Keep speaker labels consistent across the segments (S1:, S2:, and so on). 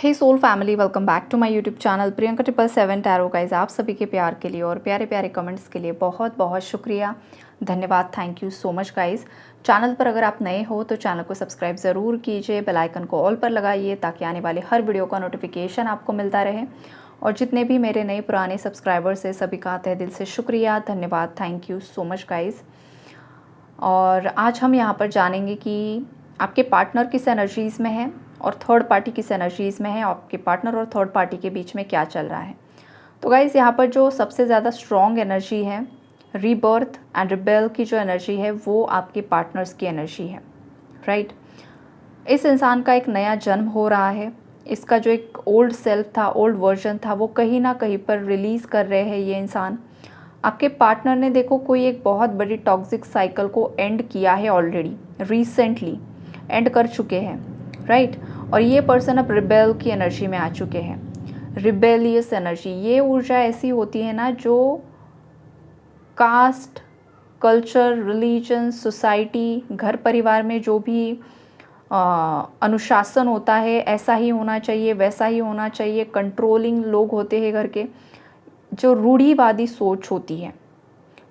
S1: Hey soul family, welcome back to my YouTube channel Priyanka 777 tarot. Guys, आप सभी के प्यार के लिए और प्यारे प्यारे कमेंट्स के लिए बहुत बहुत शुक्रिया, धन्यवाद, thank you so much guys. Channel पर अगर आप नए हो तो चैनल को सब्सक्राइब ज़रूर कीजिए, बेल आइकन को ऑल पर लगाइए ताकि आने वाले हर वीडियो का नोटिफिकेशन आपको मिलता रहे। और जितने भी मेरे नए पुराने सब्सक्राइबर्स हैं सभी का तहे दिल से शुक्रिया, धन्यवाद, thank you so much guys. और आज हम यहाँ पर जानेंगे कि आपके पार्टनर किस एनर्जीज़ में है और थर्ड पार्टी किस एनर्जीज़ में है, आपके पार्टनर और थर्ड पार्टी के बीच में क्या चल रहा है। तो गाइज़, यहाँ पर जो सबसे ज़्यादा स्ट्रॉन्ग एनर्जी है, रीबर्थ एंड रिबेल की जो एनर्जी है, वो आपके पार्टनर्स की एनर्जी है, राइट। इस इंसान का एक नया जन्म हो रहा है। इसका जो एक ओल्ड सेल्फ था, ओल्ड वर्जन था, वो कहीं ना कहीं पर रिलीज़ कर रहे हैं ये इंसान। आपके पार्टनर ने देखो कोई एक बहुत बड़ी टॉक्सिक साइकिल को एंड किया है ऑलरेडी, रिसेंटली एंड कर चुके हैं, राइट। और ये पर्सन अब रिबेल की एनर्जी में आ चुके हैं, रिबेलियस एनर्जी। ये ऊर्जा ऐसी होती है ना जो कास्ट, कल्चर, रिलीजन, सोसाइटी, घर परिवार में जो भी अनुशासन होता है, ऐसा ही होना चाहिए, वैसा ही होना चाहिए, कंट्रोलिंग लोग होते हैं घर के, जो रूढ़िवादी सोच होती है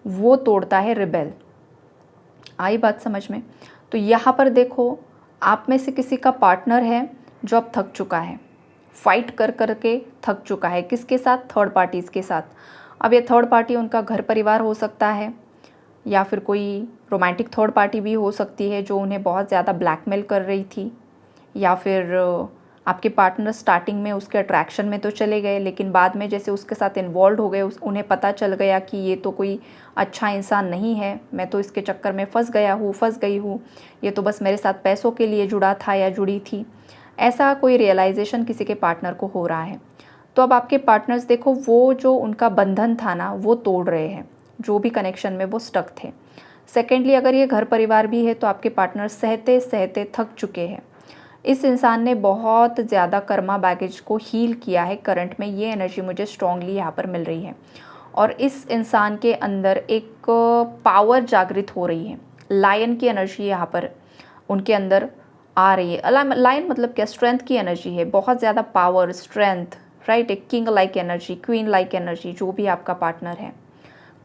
S1: वो तोड़ता है रिबेल। आई बात समझ में? तो यहाँ पर देखो, आप में से किसी का पार्टनर है जो अब थक चुका है, फाइट कर कर के थक चुका है। किसके साथ? थर्ड पार्टीज़ के साथ। अब ये थर्ड पार्टी उनका घर परिवार हो सकता है या फिर कोई रोमांटिक थर्ड पार्टी भी हो सकती है जो उन्हें बहुत ज़्यादा ब्लैकमेल कर रही थी, या फिर आपके पार्टनर स्टार्टिंग में उसके अट्रैक्शन में तो चले गए, लेकिन बाद में जैसे उसके साथ इन्वॉल्व हो गए, उन्हें पता चल गया कि ये तो कोई अच्छा इंसान नहीं है, मैं तो इसके चक्कर में फंस गई हूँ, ये तो बस मेरे साथ पैसों के लिए जुड़ा था या जुड़ी थी। ऐसा कोई रियलाइजेशन किसी के पार्टनर को हो रहा है। तो अब आपके पार्टनर्स देखो, वो जो उनका बंधन था ना वो तोड़ रहे हैं, जो भी कनेक्शन में वो स्टक थे। सेकेंडली, अगर ये घर परिवार भी है तो आपके पार्टनर सहते सहते थक चुके हैं। इस इंसान ने बहुत ज़्यादा कर्मा बैगेज को हील किया है करंट में, ये एनर्जी मुझे स्ट्रांगली यहाँ पर मिल रही है। और इस इंसान के अंदर एक पावर जागृत हो रही है, लायन की एनर्जी यहाँ पर उनके अंदर आ रही है। लायन मतलब क्या? स्ट्रेंथ की एनर्जी है, बहुत ज़्यादा पावर, स्ट्रेंथ, राइट। एक king like energy, queen like energy, जो भी आपका पार्टनर है।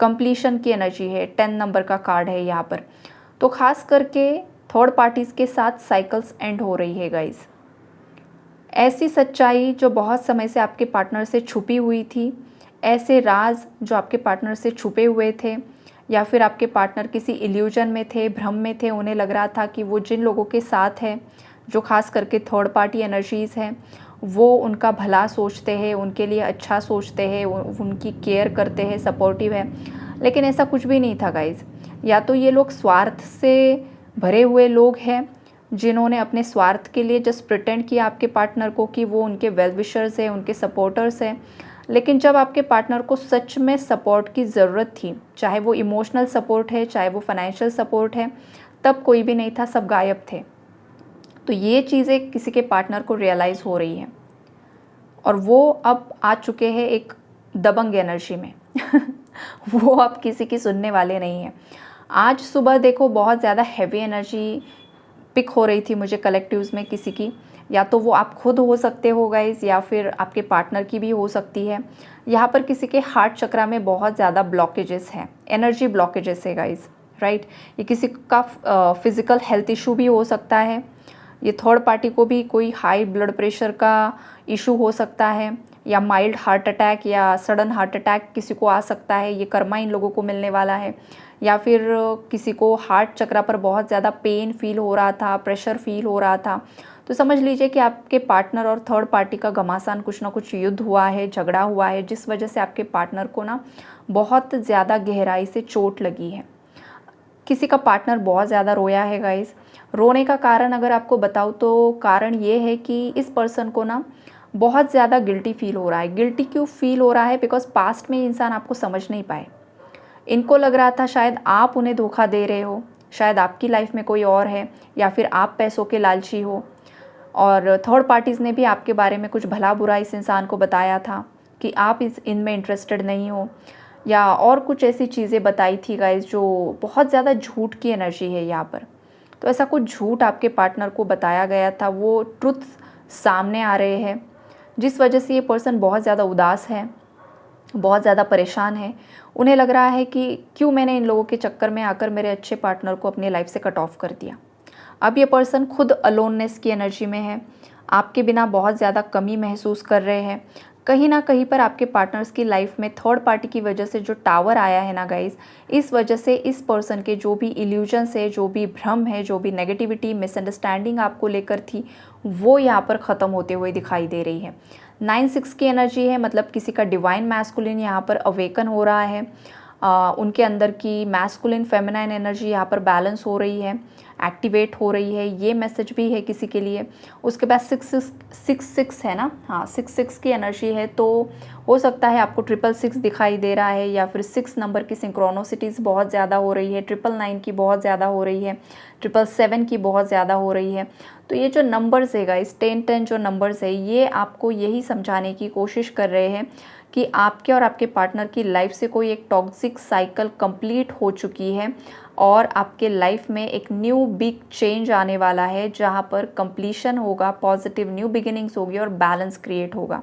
S1: कंप्लीशन की एनर्जी है, 10 नंबर का कार्ड है यहाँ पर। तो खास करके थर्ड पार्टीज़ के साथ साइकिल्स एंड हो रही है गाइज। ऐसी सच्चाई जो बहुत समय से आपके पार्टनर से छुपी हुई थी, ऐसे राज जो आपके पार्टनर से छुपे हुए थे, या फिर आपके पार्टनर किसी इल्यूजन में थे, भ्रम में थे, उन्हें लग रहा था कि वो जिन लोगों के साथ है, जो खास करके थर्ड पार्टी एनर्जीज़ हैं, वो उनका भला सोचते हैं, उनके लिए अच्छा सोचते हैं, उनकी केयर करते हैं, सपोर्टिव है। लेकिन ऐसा कुछ भी नहीं था गाइज। या तो ये लोग स्वार्थ से भरे हुए लोग हैं जिन्होंने अपने स्वार्थ के लिए जस्ट प्रिटेंड किया आपके पार्टनर को कि वो उनके वेल विशर्स हैं, उनके सपोर्टर्स हैं। लेकिन जब आपके पार्टनर को सच में सपोर्ट की ज़रूरत थी, चाहे वो इमोशनल सपोर्ट है, चाहे वो फाइनेंशियल सपोर्ट है, तब कोई भी नहीं था, सब गायब थे। तो ये चीज़ें किसी के पार्टनर को रियलाइज़ हो रही है और वो अब आ चुके हैं एक दबंग एनर्जी में वो अब किसी की सुनने वाले नहीं हैं। आज सुबह देखो बहुत ज़्यादा हैवी एनर्जी पिक हो रही थी मुझे कलेक्टिव्स में किसी की, या तो वो आप खुद हो सकते हो गाइज, या फिर आपके पार्टनर की भी हो सकती है। यहाँ पर किसी के हार्ट चक्रा में बहुत ज़्यादा ब्लॉकेजेस हैं, एनर्जी ब्लॉकेजेस है गाइज, राइट। ये किसी का फिज़िकल हेल्थ इशू भी हो सकता है। ये थर्ड पार्टी को भी कोई हाई ब्लड प्रेशर का इशू हो सकता है, या माइल्ड हार्ट अटैक या सडन हार्ट अटैक किसी को आ सकता है, ये कर्मा इन लोगों को मिलने वाला है। या फिर किसी को हार्ट चक्रा पर बहुत ज़्यादा पेन फील हो रहा था, प्रेशर फील हो रहा था, तो समझ लीजिए कि आपके पार्टनर और थर्ड पार्टी का घमासान, कुछ ना कुछ युद्ध हुआ है, झगड़ा हुआ है, जिस वजह से आपके पार्टनर को ना बहुत ज़्यादा गहराई से चोट लगी है। किसी का पार्टनर बहुत ज़्यादा रोया है गाइस। रोने का कारण अगर आपको बताऊँ तो कारण ये है कि इस पर्सन को ना बहुत ज़्यादा गिल्टी फील हो रहा है। गिल्टी क्यों फील हो रहा है? बिकॉज पास्ट में इंसान आपको समझ नहीं पाए। इनको लग रहा था शायद आप उन्हें धोखा दे रहे हो, शायद आपकी लाइफ में कोई और है, या फिर आप पैसों के लालची हो। और थर्ड पार्टीज़ ने भी आपके बारे में कुछ भला बुरा इस इंसान को बताया था कि आप इनमें इंटरेस्टेड नहीं हो, या और कुछ ऐसी चीज़ें बताई थी गाइज जो बहुत ज़्यादा झूठ की एनर्जी है यहाँ पर। तो ऐसा कुछ झूठ आपके पार्टनर को बताया गया था, वो ट्रुथ सामने आ रहे हैं। जिस वजह से ये पर्सन बहुत ज़्यादा उदास है, बहुत ज़्यादा परेशान है। उन्हें लग रहा है कि क्यों मैंने इन लोगों के चक्कर में आकर मेरे अच्छे पार्टनर को अपनी लाइफ से कट ऑफ कर दिया। अब ये पर्सन खुद अलोननेस की एनर्जी में है, आपके बिना बहुत ज़्यादा कमी महसूस कर रहे हैं। कहीं ना कहीं पर आपके पार्टनर्स की लाइफ में थर्ड पार्टी की वजह से जो टावर आया है ना गाइस, इस वजह से इस पर्सन के जो भी इल्यूजन्स है, जो भी भ्रम है, जो भी नेगेटिविटी, मिसअंडरस्टैंडिंग आपको लेकर थी, वो यहाँ पर ख़त्म होते हुए दिखाई दे रही है। 9-6 की एनर्जी है, मतलब किसी का डिवाइन मैस्कुलिन यहाँ पर अवेकन हो रहा है। उनके अंदर की मैस्कुलिन फेमिनाइन एनर्जी यहाँ पर बैलेंस हो रही है, एक्टिवेट हो रही है, ये मैसेज भी है किसी के लिए। उसके बाद 666 है ना, हाँ 66 की एनर्जी है, तो हो सकता है आपको 666 दिखाई दे रहा है, या फिर 6 नंबर की सिंक्रोनोसिटीज़ बहुत ज़्यादा हो रही है, 999 की बहुत ज़्यादा हो रही है, 777 की बहुत ज़्यादा हो रही है। तो ये जो नंबर्स है गाइस, 10-10 जो नंबर्स है, ये आपको यही समझाने की कोशिश कर रहे हैं कि आपके और आपके पार्टनर की लाइफ से कोई एक टॉक्सिक साइकिल कंप्लीट हो चुकी है और आपके लाइफ में एक न्यू बिग चेंज आने वाला है, जहाँ पर कंप्लीशन होगा, पॉजिटिव न्यू बिगिनिंग्स होगी और बैलेंस क्रिएट होगा।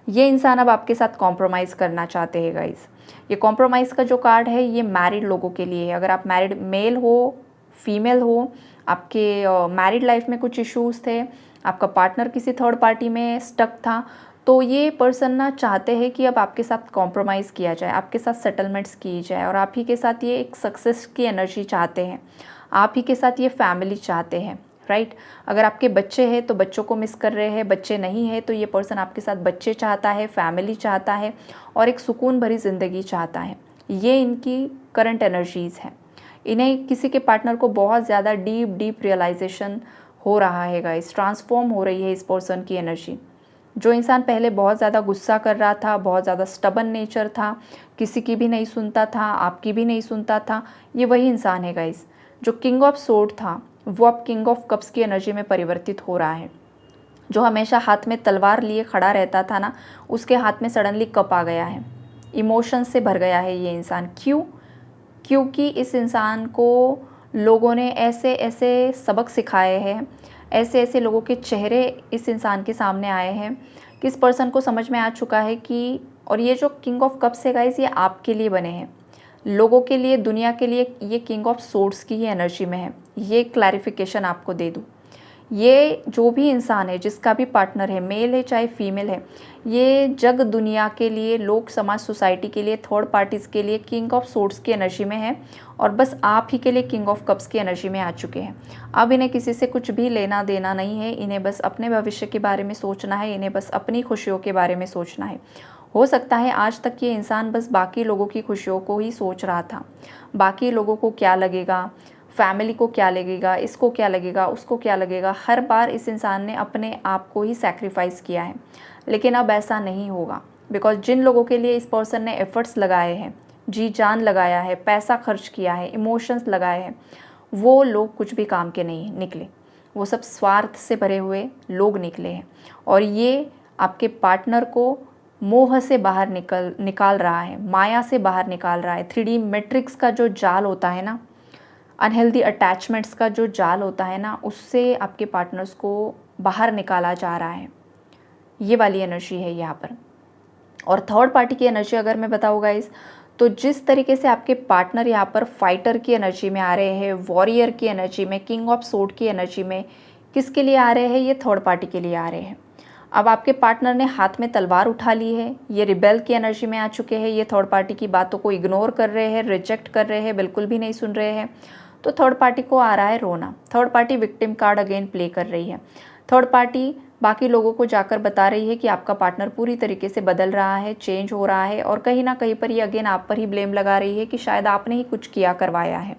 S1: ये इंसान अब आपके साथ कॉम्प्रोमाइज़ करना चाहते हैं गाइस। ये कॉम्प्रोमाइज़ का जो कार्ड है ये मैरिड लोगों के लिए है। अगर आप मैरिड मेल हो, फीमेल हो, आपके मैरिड लाइफ में कुछ इश्यूज़ थे, आपका पार्टनर किसी थर्ड पार्टी में स्टक था, तो ये पर्सन ना चाहते हैं कि अब आपके साथ कॉम्प्रोमाइज़ किया जाए, आपके साथ सेटलमेंट्स की जाए, और आप ही के साथ ये एक सक्सेस की एनर्जी चाहते हैं, आप ही के साथ ये फैमिली चाहते हैं, राइट। अगर आपके बच्चे हैं तो बच्चों को मिस कर रहे हैं, बच्चे नहीं है तो ये पर्सन आपके साथ बच्चे चाहता है, फैमिली चाहता है और एक सुकून भरी ज़िंदगी चाहता है। ये इनकी करंट एनर्जीज़ हैं। इन्हें किसी के पार्टनर को बहुत ज़्यादा डीप रियलाइजेशन हो रहा है गाइस, ट्रांसफॉर्म हो रही है इस पर्सन की एनर्जी। जो इंसान पहले बहुत ज़्यादा गुस्सा कर रहा था, बहुत ज़्यादा स्टबन नेचर था, किसी की भी नहीं सुनता था, आपकी भी नहीं सुनता था, ये वही इंसान है गाइस। जो किंग ऑफ सोर्ड था वो अब किंग ऑफ कप्स की एनर्जी में परिवर्तित हो रहा है। जो हमेशा हाथ में तलवार लिए खड़ा रहता था ना, उसके हाथ में सडनली कप आ गया है। इमोशंस से भर गया है ये इंसान। क्यों? क्योंकि इस इंसान को लोगों ने ऐसे ऐसे सबक सिखाए हैं, ऐसे ऐसे लोगों के चेहरे इस इंसान के सामने आए हैं कि इस पर्सन को समझ में आ चुका है कि, और ये जो किंग ऑफ कप्स है गाइस, ये आपके लिए बने हैं, लोगों के लिए, दुनिया के लिए। ये किंग ऑफ सोर्ड्स की ही एनर्जी में है। ये क्लैरिफिकेशन आपको दे दूँ, ये जो भी इंसान है, जिसका भी पार्टनर है, मेल है चाहे फीमेल है, ये जग दुनिया के लिए, लोक समाज सोसाइटी के लिए, थर्ड पार्टीज़ के लिए किंग ऑफ सोर्ड्स की एनर्जी में है, और बस आप ही के लिए किंग ऑफ कप्स की एनर्जी में आ चुके हैं। अब इन्हें किसी से कुछ भी लेना देना नहीं है, इन्हें बस अपने भविष्य के बारे में सोचना है, इन्हें बस अपनी खुशियों के बारे में सोचना है। हो सकता है आज तक ये इंसान बस बाकी लोगों की खुशियों को ही सोच रहा था, बाकी लोगों को क्या लगेगा, फैमिली को क्या लगेगा, इसको क्या लगेगा, उसको क्या लगेगा। हर बार इस इंसान ने अपने आप को ही सैक्रिफाइस किया है, लेकिन अब ऐसा नहीं होगा। बिकॉज जिन लोगों के लिए इस पर्सन ने एफर्ट्स लगाए हैं, जी जान लगाया है, पैसा खर्च किया है, इमोशंस लगाए हैं, वो लोग कुछ भी काम के नहीं निकले। वो सब स्वार्थ से भरे हुए लोग निकले हैं, और ये आपके पार्टनर को मोह से बाहर निकाल रहा है, माया से बाहर निकाल रहा है। 3D मैट्रिक्स का जो जाल होता है ना, अनहेल्दी अटैचमेंट्स का जो जाल होता है ना, उससे आपके पार्टनर्स को बाहर निकाला जा रहा है। ये वाली एनर्जी है यहाँ पर। और थर्ड पार्टी की एनर्जी अगर मैं बताऊँ गाइस, तो जिस तरीके से आपके पार्टनर यहाँ पर फाइटर की एनर्जी में आ रहे हैं, वॉरियर की एनर्जी में, किंग ऑफ सोर्ड की एनर्जी में, किसके लिए आ रहे हैं? ये थर्ड पार्टी के लिए आ रहे हैं। अब आपके पार्टनर ने हाथ में तलवार उठा ली है, ये रिबेल की एनर्जी में आ चुके हैं, ये थर्ड पार्टी की बातों को इग्नोर कर रहे हैं, रिजेक्ट कर रहे हैं, बिल्कुल भी नहीं सुन रहे हैं। तो थर्ड पार्टी को आ रहा है रोना। Third party victim card again play कर रही है। थर्ड पार्टी बाकी लोगों को जाकर बता रही है कि आपका पार्टनर पूरी तरीके से बदल रहा है, चेंज हो रहा है, और कहीं ना कहीं पर ये अगेन आप पर ही ब्लेम लगा रही है कि शायद आपने ही कुछ किया करवाया है।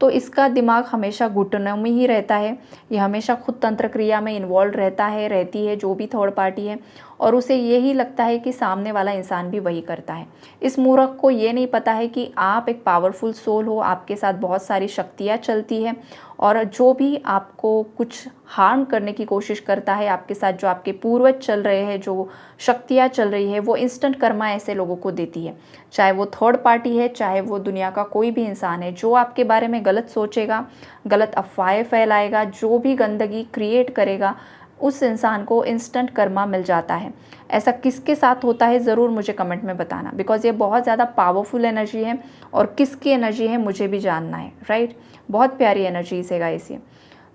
S1: तो इसका दिमाग हमेशा घुटनों में ही रहता है, ये हमेशा खुद तंत्र क्रिया में इन्वॉल्व रहता है, रहती है जो भी थर्ड पार्टी है, और उसे यही लगता है कि सामने वाला इंसान भी वही करता है। इस मूर्ख को ये नहीं पता है कि आप एक पावरफुल सोल हो, आपके साथ बहुत सारी शक्तियाँ चलती हैं, और जो भी आपको कुछ हार्म करने की कोशिश करता है, आपके साथ जो आपके पूर्वज चल रहे हैं, जो शक्तियाँ चल रही है, वो इंस्टेंट कर्मा ऐसे लोगों को देती है। चाहे वो थर्ड पार्टी है, चाहे वो दुनिया का कोई भी इंसान है, जो आपके बारे में गलत सोचेगा, गलत अफवाहें फैलाएगा, जो भी गंदगी क्रिएट करेगा, उस इंसान को इंस्टेंट कर्मा मिल जाता है। ऐसा किसके साथ होता है ज़रूर मुझे कमेंट में बताना, बिकॉज़ ये बहुत ज़्यादा पावरफुल एनर्जी है और किसकी एनर्जी है मुझे भी जानना है, राइट। बहुत प्यारी एनर्जीज़ है गाइस ये।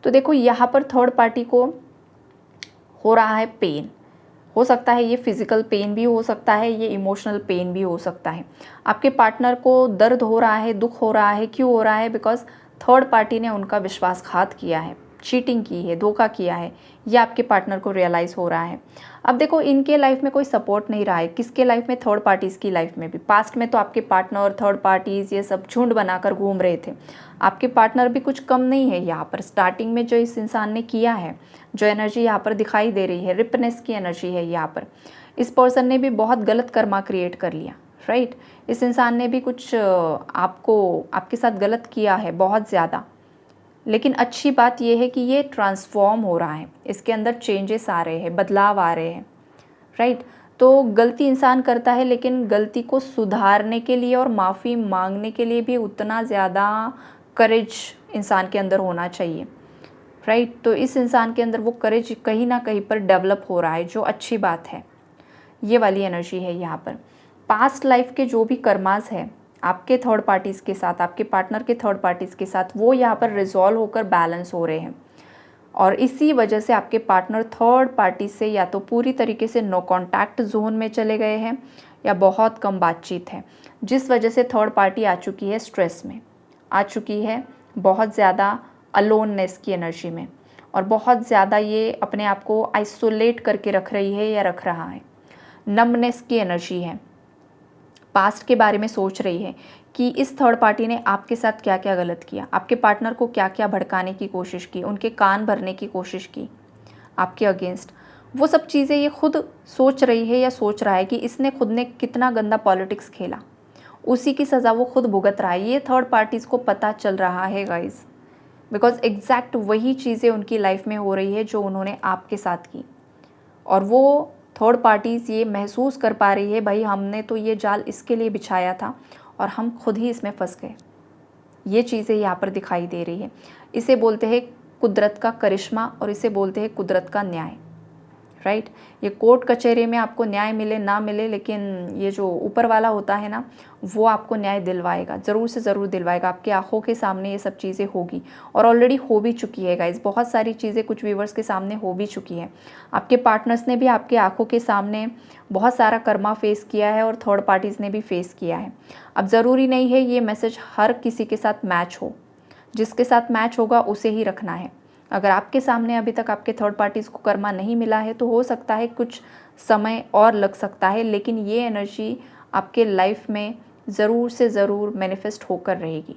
S1: तो देखो यहाँ पर थर्ड पार्टी को हो रहा है पेन, हो सकता है ये फिज़िकल पेन भी हो सकता है, ये इमोशनल पेन भी हो सकता है। आपके पार्टनर को दर्द हो रहा है, दुख हो रहा है, क्यों हो रहा है? बिकॉज़ थर्ड पार्टी ने उनका विश्वासघात किया है, चीटिंग की है, धोखा किया है, ये आपके पार्टनर को रियलाइज़ हो रहा है। अब देखो इनके लाइफ में कोई सपोर्ट नहीं रहा है, किसके लाइफ में? थर्ड पार्टीज़ की लाइफ में भी। पास्ट में तो आपके पार्टनर और थर्ड पार्टीज़ ये सब झुंड बनाकर घूम रहे थे। आपके पार्टनर भी कुछ कम नहीं है यहाँ पर। स्टार्टिंग में जो इस इंसान ने किया है, जो एनर्जी यहाँ पर दिखाई दे रही है, रिपनेस की एनर्जी है यहाँ पर। इस पर्सन ने भी बहुत गलत कर्मा क्रिएट कर लिया, राइट। इस इंसान ने भी कुछ आपके साथ गलत किया है बहुत ज़्यादा। लेकिन अच्छी बात यह है कि ये ट्रांसफॉर्म हो रहा है, इसके अंदर चेंजेस आ रहे हैं, बदलाव आ रहे हैं, राइट। तो गलती इंसान करता है, लेकिन गलती को सुधारने के लिए और माफ़ी मांगने के लिए भी उतना ज़्यादा करेज इंसान के अंदर होना चाहिए, राइट। तो इस इंसान के अंदर वो करेज कहीं ना कहीं पर डेवलप हो रहा है, जो अच्छी बात है। ये वाली एनर्जी है यहाँ पर। पास्ट लाइफ के जो भी कर्मास है आपके थर्ड पार्टीज़ के साथ, आपके पार्टनर के थर्ड पार्टीज़ के साथ, वो यहाँ पर रिजॉल्व होकर बैलेंस हो रहे हैं। और इसी वजह से आपके पार्टनर थर्ड पार्टी से या तो पूरी तरीके से नो कॉन्टैक्ट जोन में चले गए हैं या बहुत कम बातचीत है, जिस वजह से थर्ड पार्टी आ चुकी है स्ट्रेस में, आ चुकी है बहुत ज़्यादा अलोननेस की एनर्जी में, और बहुत ज़्यादा ये अपने आप को आइसोलेट करके रख रही है या रख रहा है। नमनेस की एनर्जी है, पास्ट के बारे में सोच रही है कि इस थर्ड पार्टी ने आपके साथ क्या क्या गलत किया, आपके पार्टनर को क्या क्या भड़काने की कोशिश की, उनके कान भरने की कोशिश की आपके अगेंस्ट। वो सब चीज़ें ये खुद सोच रही है या सोच रहा है कि इसने खुद ने कितना गंदा पॉलिटिक्स खेला, उसी की सज़ा वो खुद भुगत रहा है। ये थर्ड पार्टीज़ को पता चल रहा है गाइस, बिकॉज एग्जैक्ट वही चीज़ें उनकी लाइफ में हो रही है जो उन्होंने आपके साथ की, और वो थर्ड पार्टीज़ ये महसूस कर पा रही है भाई हमने तो ये जाल इसके लिए बिछाया था और हम खुद ही इसमें फंस गए। ये चीज़ें यहाँ पर दिखाई दे रही है। इसे बोलते हैं कुदरत का करिश्मा और इसे बोलते हैं कुदरत का न्याय, राइट। ये कोर्ट कचहरी में आपको न्याय मिले ना मिले, लेकिन ये जो ऊपर वाला होता है ना, वो आपको न्याय दिलवाएगा, ज़रूर से ज़रूर दिलवाएगा। आपकी आंखों के सामने ये सब चीज़ें होगी और ऑलरेडी हो भी चुकी है गाइस। बहुत सारी चीज़ें कुछ व्यूवर्स के सामने हो भी चुकी है। आपके पार्टनर्स ने भी आपके आंखों के सामने बहुत सारा कर्मा फेस किया है और थर्ड पार्टीज़ ने भी फेस किया है। अब ज़रूरी नहीं है ये मैसेज हर किसी के साथ मैच हो, जिसके साथ मैच होगा उसे ही रखना है। अगर आपके सामने अभी तक आपके थर्ड पार्टीज़ को कर्मा नहीं मिला है तो हो सकता है कुछ समय और लग सकता है, लेकिन ये एनर्जी आपके लाइफ में ज़रूर से ज़रूर मैनिफेस्ट होकर रहेगी।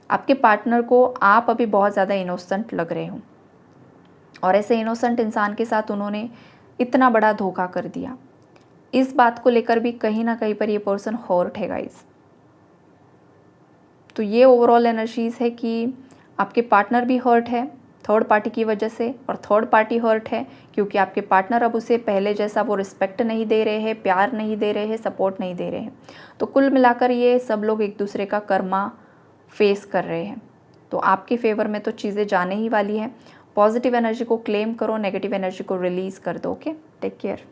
S1: आपके पार्टनर को आप अभी बहुत ज़्यादा इनोसेंट लग रहे हो और ऐसे इनोसेंट इंसान के साथ उन्होंने इतना बड़ा धोखा कर दिया। इस बात को लेकर भी कहीं ना कहीं पर ये पर्सन हर्ट है गाइस। तो ये ओवरऑल एनर्जीज़ है कि आपके पार्टनर भी हर्ट है थर्ड पार्टी की वजह से, और थर्ड पार्टी हर्ट है क्योंकि आपके पार्टनर अब उसे पहले जैसा वो रिस्पेक्ट नहीं दे रहे हैं, प्यार नहीं दे रहे हैं, सपोर्ट नहीं दे रहे हैं। तो कुल मिलाकर ये सब लोग एक दूसरे का कर्मा फेस कर रहे हैं। तो आपके फेवर में तो चीज़ें जाने ही वाली हैं। पॉजिटिव एनर्जी को क्लेम करो, नेगेटिव एनर्जी को रिलीज़ कर दो। Okay, take care.